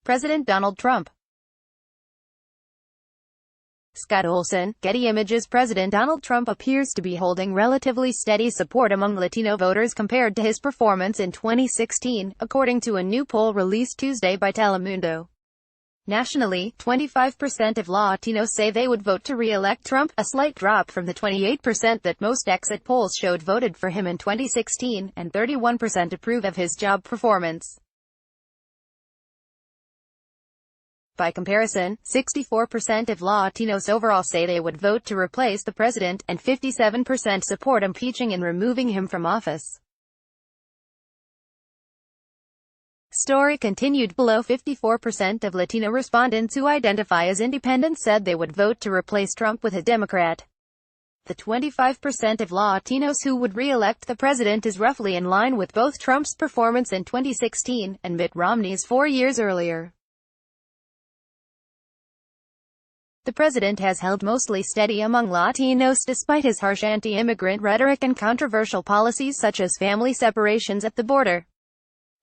President Donald Trump. Scott Olson, Getty Images. President Donald Trump appears to be holding relatively steady support among Latino voters compared to his performance in 2016, according to a new poll released Tuesday by Telemundo. Nationally, 25% of Latinos say they would vote to re-elect Trump, a slight drop from the 28% that most exit polls showed voted for him in 2016, and 31% approve of his job performance. By comparison, 64% of Latinos overall say they would vote to replace the president, and 57% support impeaching and removing him from office. Story continued. Below 54% of Latino respondents who identify as independents said they would vote to replace Trump with a Democrat. The 25% of Latinos who would re-elect the president is roughly in line with both Trump's performance in 2016 and Mitt Romney's 4 years earlier. The president has held mostly steady among Latinos despite his harsh anti-immigrant rhetoric and controversial policies such as family separations at the border.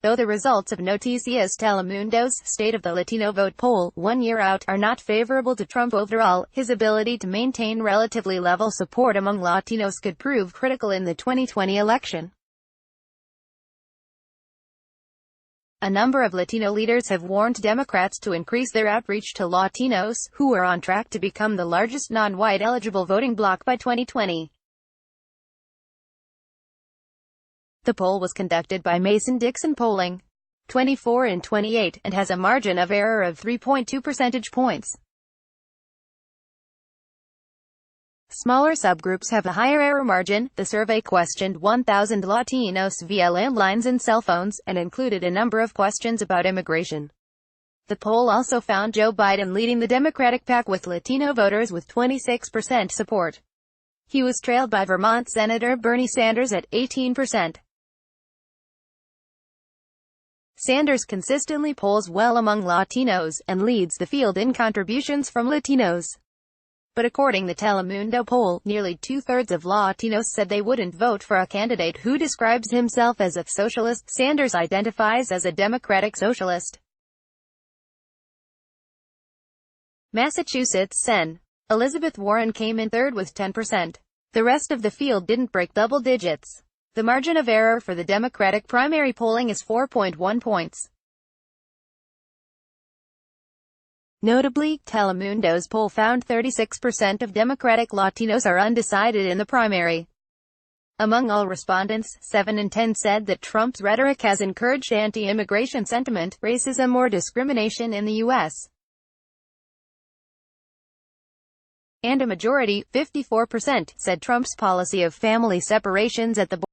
Though the results of Noticias Telemundo's State of the Latino Vote poll, 1 year out, are not favorable to Trump overall, his ability to maintain relatively level support among Latinos could prove critical in the 2020 election. A number of Latino leaders have warned Democrats to increase their outreach to Latinos, who are on track to become the largest non-white eligible voting bloc by 2020. The poll was conducted by Mason-Dixon Polling, 24 and 28, and has a margin of error of 3.2 percentage points. Smaller subgroups have a higher error margin. The survey questioned 1,000 Latinos via landlines and cell phones, and included a number of questions about immigration. The poll also found Joe Biden leading the Democratic pack with Latino voters with 26% support. He was trailed by Vermont Senator Bernie Sanders at 18%. Sanders consistently polls well among Latinos, and leads the field in contributions from Latinos. But according to the Telemundo poll, nearly two-thirds of Latinos said they wouldn't vote for a candidate who describes himself as a socialist. Sanders identifies as a democratic socialist. Massachusetts Sen. Elizabeth Warren came in third with 10%. The rest of the field didn't break double digits. The margin of error for the Democratic primary polling is 4.1 points. Notably, Telemundo's poll found 36% of Democratic Latinos are undecided in the primary. Among all respondents, 7 in 10 said that Trump's rhetoric has encouraged anti-immigration sentiment, racism or discrimination in the U.S. And a majority, 54%, said Trump's policy of family separations at the border